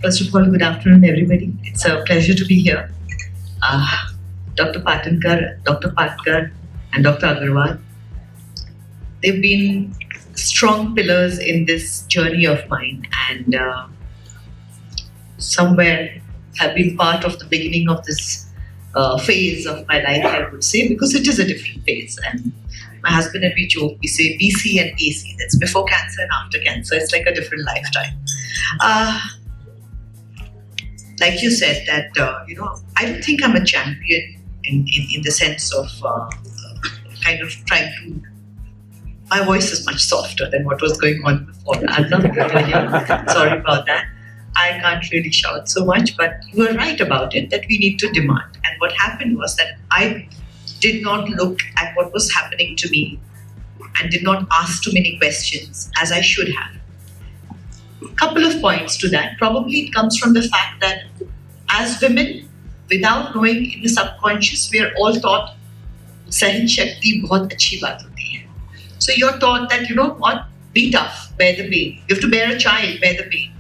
First of all, good afternoon, everybody. It's a pleasure to be here. Uh, Dr. Patankar, Dr. Patkar, and Dr. Agarwal, they've been strong pillars in this journey of mine, and somewhere have been part of the beginning of this phase of my life, I would say, because it is a different phase. And my husband and we joke, we say BC and AC. That's before cancer and after cancer. It's like a different lifetime. Like you said, that I don't think I'm a champion in the sense of kind of trying to. My voice is much softer than what was going on before. I'm not going to hear. Sorry about that. I can't really shout so much, but you were right about it, that we need to demand. And what happened was that I did not look at what was happening to me and did not ask too many questions as I should have. Couple of points to that. Probably it comes from the fact that as women, without knowing in the subconscious, we are all taught Sahin Shakti bahut achhi baat hoti hai. So you're taught that, you know what, be tough, bear the pain. You have to bear a child, bear the pain.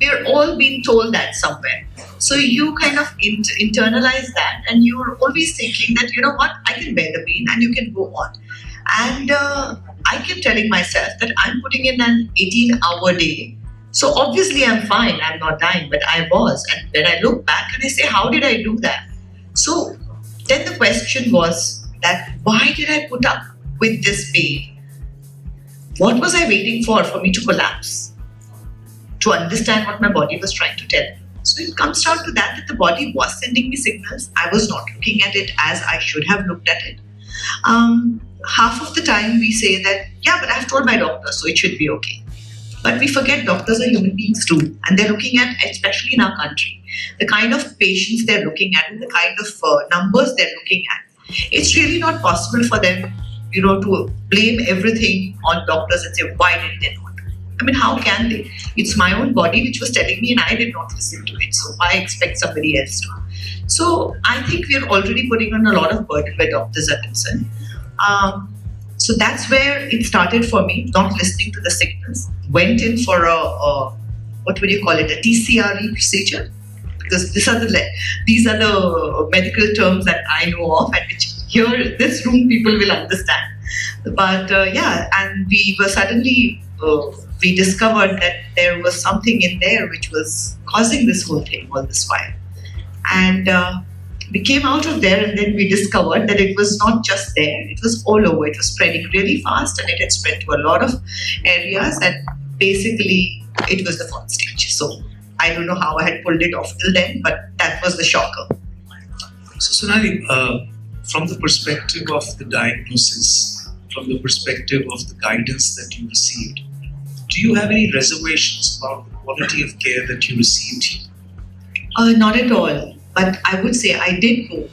We're all being told that somewhere. So you kind of internalize that, and you're always thinking that, you know what, I can bear the pain and you can go on. And I kept telling myself that I'm putting in an 18-hour day. So obviously I'm fine, I'm not dying, but I was. And then I look back and I say, how did I do that? So then the question was that, why did I put up with this pain? What was I waiting for me to collapse? To understand what my body was trying to tell me. So it comes down to that the body was sending me signals. I was not looking at it as I should have looked at it. Half of the time we say that, yeah, but I've told my doctor, so it should be okay. But we forget doctors are human beings too. And they're looking at, especially in our country, the kind of patients they're looking at and the kind of numbers they're looking at. It's really not possible for them, to blame everything on doctors and say, why did they not? I mean, how can they? It's my own body which was telling me and I did not listen to it. So why expect somebody else to? So I think we're already putting on a lot of burden where doctors are concerned. So that's where it started for me, not listening to the signals. Went in for a TCRE procedure, because these are the medical terms that I know of, and which here this room people will understand. But and we were suddenly we discovered that there was something in there which was causing this whole thing, all this while, and. We came out of there and then we discovered that it was not just there, it was all over. It was spreading really fast and it had spread to a lot of areas, and basically it was the fourth stage. So I don't know how I had pulled it off till then, but that was the shocker. So Sonali, from the perspective of the diagnosis, from the perspective of the guidance that you received, do you have any reservations about the quality of care that you received here? Not at all. But I would say I did go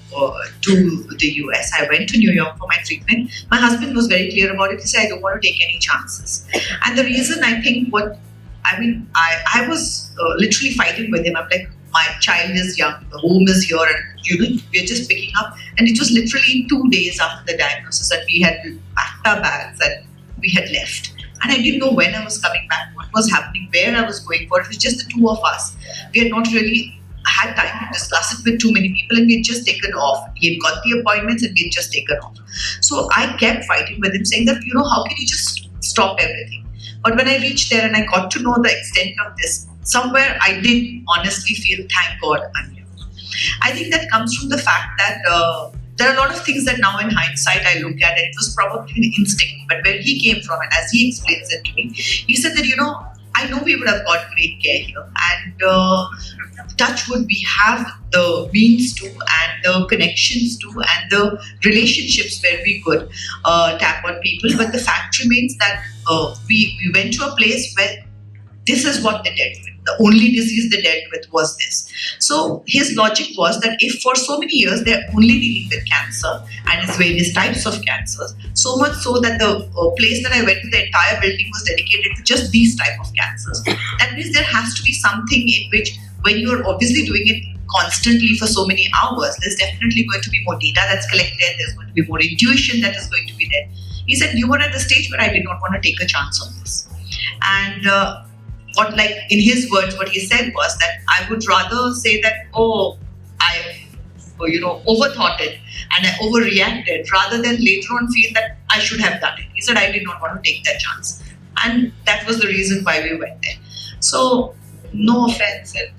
to the US. I went to New York for my treatment. My husband was very clear about it. He said, I don't want to take any chances. And the reason I think I was literally fighting with him. I'm like, my child is young, the home is here, and we're just picking up. And it was literally 2 days after the diagnosis that we had packed our bags and we had left. And I didn't know when I was coming back, what was happening, where I was going for. It was just the two of us. We had not really had time to discuss it with too many people, and we had just taken off. He had got the appointments and we had just taken off. So I kept fighting with him, saying that, how can you just stop everything? But when I reached there and I got to know the extent of this, somewhere I did honestly feel, thank God I'm here. I think that comes from the fact that there are a lot of things that now in hindsight I look at, and it was probably an instinct, but where he came from, and as he explains it to me, he said that, I know we would have got great care here, and touch wood, we have the means to, and the connections to, and the relationships where we could tap on people. But the fact remains that we went to a place where this is what they dealt with. The only disease they dealt with was this. So his logic was that if for so many years they're only dealing with cancer and its various types of cancers, so much so that the place that I went to, the entire building was dedicated to just these type of cancers. That means there has to be something in which, when you're obviously doing it constantly for so many hours, there's definitely going to be more data that's collected, there's going to be more intuition that is going to be there. He said, you were at the stage where I did not want to take a chance on this. And what, like in his words, what he said was that I would rather say that, oh, I, overthought it and I overreacted, rather than later on feel that I should have done it. He said I did not want to take that chance, and that was the reason why we went there. So no offense, and